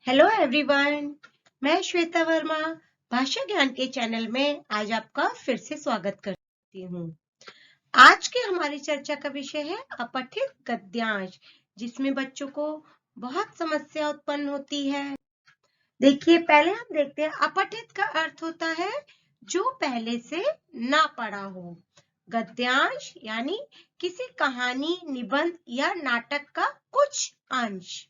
Hello everyone, मैं श्वेता वर्मा भाषा ज्ञान के चैनल में आज आपका फिर से स्वागत करती हूँ। आज के हमारी चर्चा का विषय है अपठित गद्यांश, जिसमें बच्चों को बहुत समस्या उत्पन्न होती है। देखिए, पहले हम देखते हैं अपठित का अर्थ होता है जो पहले से ना पढ़ा हो। गद्यांश यानी किसी कहानी, निबंध या नाटक का कुछ अंश,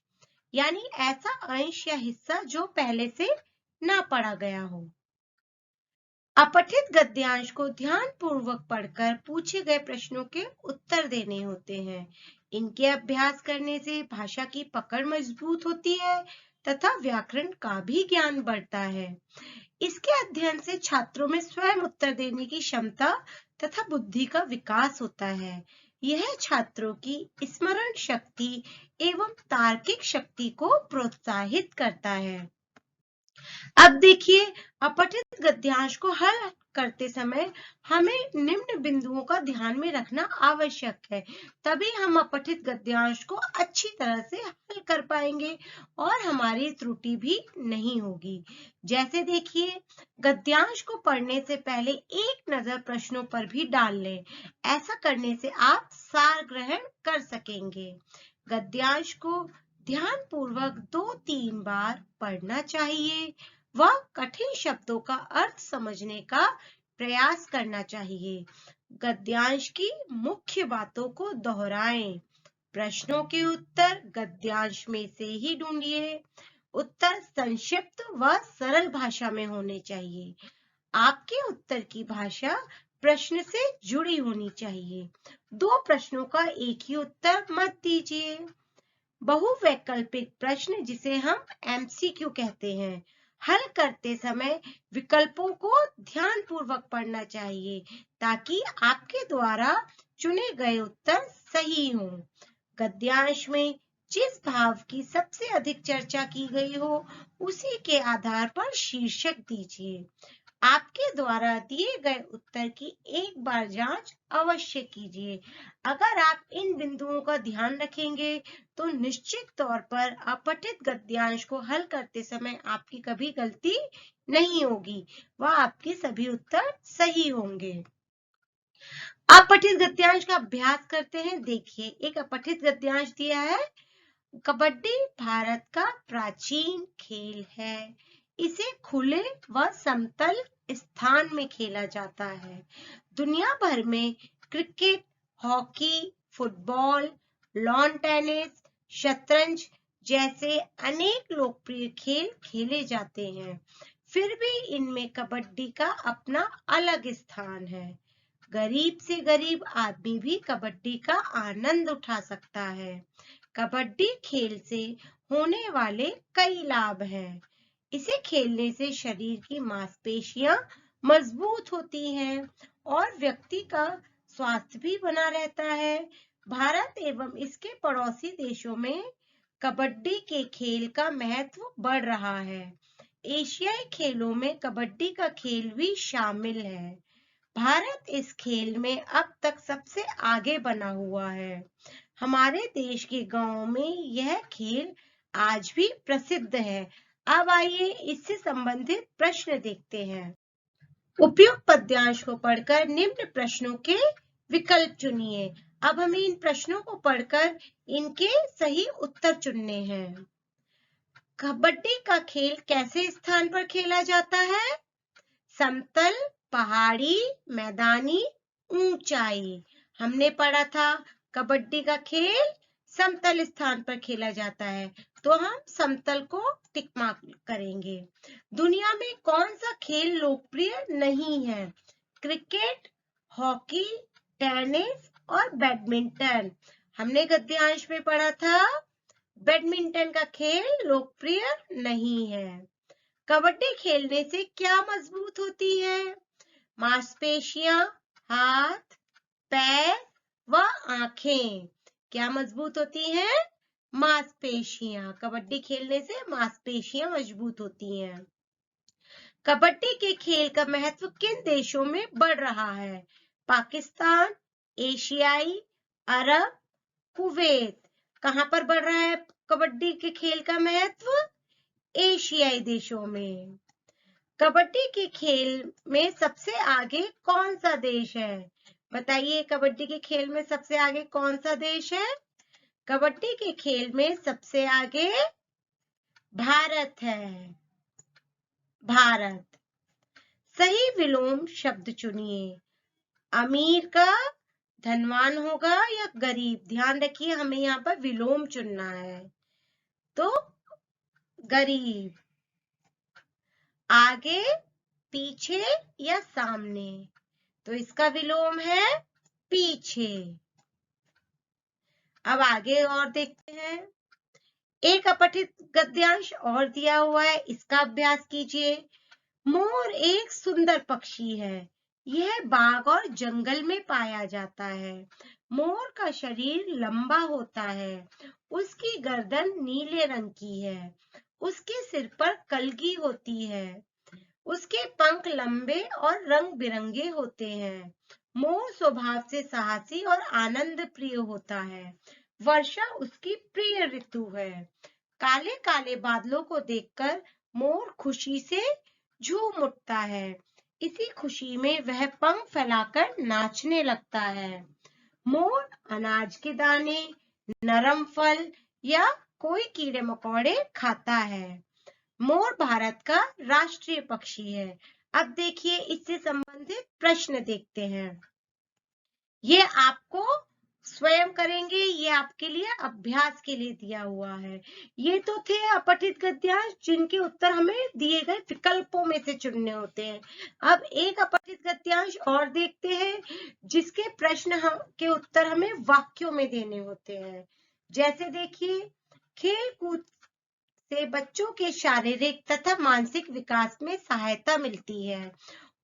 यानी ऐसा अंश या हिस्सा जो पहले से ना पढ़ा गया हो। अपठित गद्यांश को ध्यान पूर्वक पढ़कर पूछे गए प्रश्नों के उत्तर देने होते हैं। इनके अभ्यास करने से भाषा की पकड़ मजबूत होती है तथा व्याकरण का भी ज्ञान बढ़ता है। इसके अध्ययन से छात्रों में स्वयं उत्तर देने की क्षमता तथा बुद्धि का विकास होता है। यह छात्रों की स्मरण शक्ति एवं तार्किक शक्ति को प्रोत्साहित करता है। अब देखिए, अपठित गद्यांश को हल करते समय हमें निम्न बिंदुओं का ध्यान में रखना आवश्यक है, तभी हम अपठित गद्यांश को अच्छी तरह से हल कर पाएंगे और हमारी त्रुटि भी नहीं होगी। जैसे देखिए, गद्यांश को पढ़ने से पहले एक नजर प्रश्नों पर भी डाल लें। ऐसा करने से आप सार ग्रहण कर सकेंगे। गद्यांश को ध्यान पूर्वक 2-3 बार पढ़ना चाहिए व कठिन शब्दों का अर्थ समझने का प्रयास करना चाहिए। गद्यांश की मुख्य बातों को दोहराएं। प्रश्नों के उत्तर गद्यांश में से ही ढूंढिए। उत्तर संक्षिप्त व सरल भाषा में होने चाहिए। आपके उत्तर की भाषा प्रश्न से जुड़ी होनी चाहिए। 2 प्रश्नों का एक ही उत्तर मत दीजिए। बहुवैकल्पिक प्रश्न, जिसे हम एमसीक्यू कहते हैं, हल करते समय विकल्पों को ध्यानपूर्वक पढ़ना चाहिए ताकि आपके द्वारा चुने गए उत्तर सही हों। गद्यांश में जिस भाव की सबसे अधिक चर्चा की गई हो, उसी के आधार पर शीर्षक दीजिए। आपके द्वारा दिए गए उत्तर की एक बार जांच अवश्य कीजिए। अगर आप इन बिंदुओं का ध्यान रखेंगे तो निश्चित तौर पर अपठित गद्यांश को हल करते समय आपकी कभी गलती नहीं होगी व आपके सभी उत्तर सही होंगे। अपठित गद्यांश का अभ्यास करते हैं। देखिए, एक अपठित गद्यांश दिया है। कबड्डी भारत का प्राचीन खेल है। इसे खुले व समतल स्थान में खेला जाता है। दुनिया भर में cricket, hockey, football, lawn tennis, शतरंज जैसे अनेक लोकप्रिय खेल खेले जाते हैं। फिर भी इनमें कबड्डी का अपना अलग स्थान है। गरीब से गरीब आदमी भी कबड्डी का आनंद उठा सकता है। कबड्डी खेल से होने वाले कई लाभ हैं। इसे खेलने से शरीर की मांसपेशियां मजबूत होती हैं और व्यक्ति का स्वास्थ्य भी बना रहता है। भारत एवं इसके पड़ोसी देशों में कबड्डी के खेल का महत्व बढ़ रहा है। एशियाई खेलों में कबड्डी का खेल भी शामिल है। भारत इस खेल में अब तक सबसे आगे बना हुआ है। हमारे देश के गांवों में यह खेल आज भी प्रसिद्ध है। अब आइए इससे संबंधित प्रश्न देखते हैं। उपयुक्त पद्यांश को पढ़कर निम्न प्रश्नों के विकल्प चुनिए। अब हमें इन प्रश्नों को पढ़कर इनके सही उत्तर चुनने हैं। कबड्डी का खेल कैसे स्थान पर खेला जाता है? समतल, पहाड़ी, मैदानी, ऊंचाई। हमने पढ़ा था कबड्डी का खेल समतल स्थान पर खेला जाता है, तो हम समतल को टिक मार्क करेंगे। दुनिया में कौन सा खेल लोकप्रिय नहीं है? क्रिकेट, हॉकी, टेनिस और बैडमिंटन। हमने गद्यांश में पढ़ा था बैडमिंटन का खेल लोकप्रिय नहीं है। कबड्डी खेलने से क्या मजबूत होती है? मांसपेशियां, हाथ, पैर व आंखें। क्या मजबूत होती हैं? मांसपेशियां। कबड्डी खेलने से मांसपेशियां मजबूत होती हैं। कबड्डी के खेल का महत्व किन देशों में बढ़ रहा है? पाकिस्तान, एशियाई, अरब, कुवैत। कहां पर बढ़ रहा है कबड्डी के खेल का महत्व? एशियाई देशों में। कबड्डी के खेल में सबसे आगे कौन सा देश है? बताइए, कबड्डी के खेल में सबसे आगे कौन सा देश है? कबड्डी के खेल में सबसे आगे भारत है। भारत। सही विलोम शब्द चुनिए। अमीर का धनवान होगा या गरीब? ध्यान रखिए, हमें यहाँ पर विलोम चुनना है। तो गरीब। आगे, पीछे या सामने? तो इसका विलोम है पीछे। अब आगे और देखते हैं। एक अपठित गद्यांश और दिया हुआ है, इसका अभ्यास कीजिए। मोर एक सुंदर पक्षी है। यह बाग और जंगल में पाया जाता है। मोर का शरीर लंबा होता है। उसकी गर्दन नीले रंग की है। उसके सिर पर कलगी होती है। उसके पंख लंबे और रंग बिरंगे होते हैं। मोर स्वभाव से साहसी और आनंद प्रिय होता है। वर्षा उसकी प्रिय ऋतु है। काले काले बादलों को देखकर मोर खुशी से झूम उठता है। इसी खुशी में वह पंख फैलाकर नाचने लगता है। मोर अनाज के दाने, नरम फल या कोई कीड़े मकोड़े खाता है। मोर भारत का राष्ट्रीय पक्षी है। अब देखिए, इससे संबंधित प्रश्न देखते हैं। ये आपको स्वयं करेंगे, ये आपके लिए अभ्यास के लिए दिया हुआ है। ये तो थे अपठित गद्यांश जिनके उत्तर हमें दिए गए विकल्पों में से चुनने होते हैं। अब एक अपठित गद्यांश और देखते हैं जिसके प्रश्न के उत्तर हमें वाक्यों में देने होते हैं। जैसे देखिए, खेल कूद से बच्चों के शारीरिक तथा मानसिक विकास में सहायता मिलती है।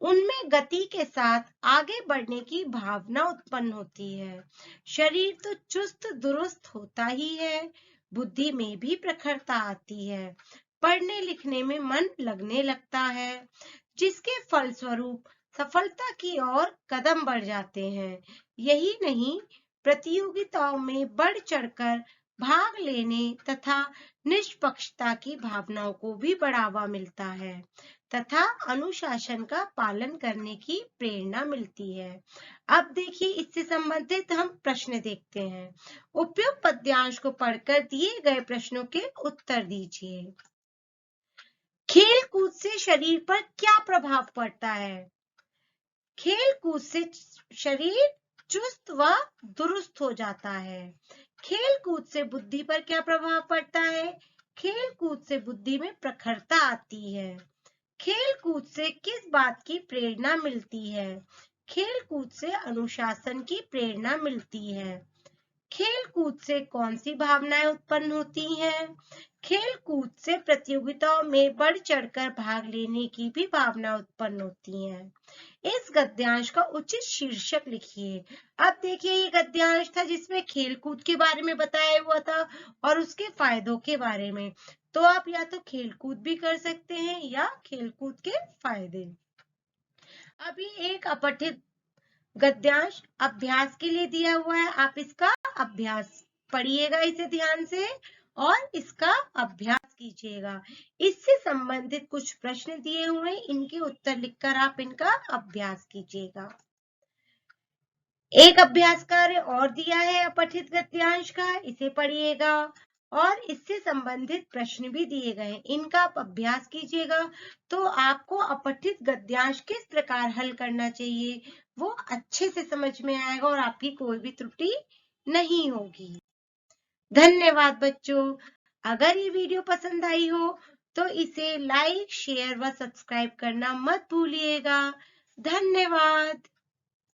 उनमें गति के साथ आगे बढ़ने की भावना उत्पन्न होती है। शरीर तो चुस्त दुरुस्त होता ही है, बुद्धि में भी प्रखरता आती है। पढ़ने लिखने में मन लगने लगता है, जिसके फलस्वरूप सफलता की ओर कदम बढ़ जाते हैं। यही नहीं, प्रतियोगिताओं में बढ़ चढ़कर भाग लेने तथा निष्पक्षता की भावनाओं को भी बढ़ावा मिलता है तथा अनुशासन का पालन करने की प्रेरणा मिलती है। अब देखिए, इससे संबंधित हम प्रश्न देखते हैं। उपयुक्त पद्यांश को पढ़कर दिए गए प्रश्नों के उत्तर दीजिए। खेल कूद से शरीर पर क्या प्रभाव पड़ता है? खेल कूद से शरीर चुस्त व दुरुस्त हो जाता है। खेल कूद से बुद्धि पर क्या प्रभाव पड़ता है? खेल कूद से बुद्धि में प्रखरता आती है। खेल कूद से किस बात की प्रेरणा मिलती है? खेल कूद से अनुशासन की प्रेरणा मिलती है। खेल कूद से कौन सी भावनाएं उत्पन्न होती हैं? खेल कूद से प्रतियोगिताओं में बढ़ चढ़कर भाग लेने की भी भावना उत्पन्न होती है। इस गद्यांश का उचित शीर्षक लिखिए। अब देखिए, ये गद्यांश था जिसमें खेल कूद के बारे में बताया हुआ था और उसके फायदों के बारे में। तो आप या तो खेल कूद भी कर सकते हैं या खेल कूद के फायदे। अभी एक अपठित गद्यांश अभ्यास के लिए दिया हुआ है, आप इसका अभ्यास पढ़िएगा इसे ध्यान से और इसका अभ्यास कीजिएगा। इससे संबंधित कुछ प्रश्न दिए हुए, इनके उत्तर लिखकर आप इनका अभ्यास कीजिएगा। एक अभ्यास कार्य और दिया है अपठित गद्यांश का, इसे पढ़िएगा और इससे संबंधित प्रश्न भी दिए गए हैं, इनका आप अभ्यास कीजिएगा। तो आपको अपठित गद्यांश किस प्रकार हल करना चाहिए वो अच्छे से समझ में आएगा और आपकी कोई भी त्रुटि नहीं होगी। धन्यवाद बच्चों। अगर ये वीडियो पसंद आई हो तो इसे लाइक, शेयर व सब्सक्राइब करना मत भूलिएगा। धन्यवाद।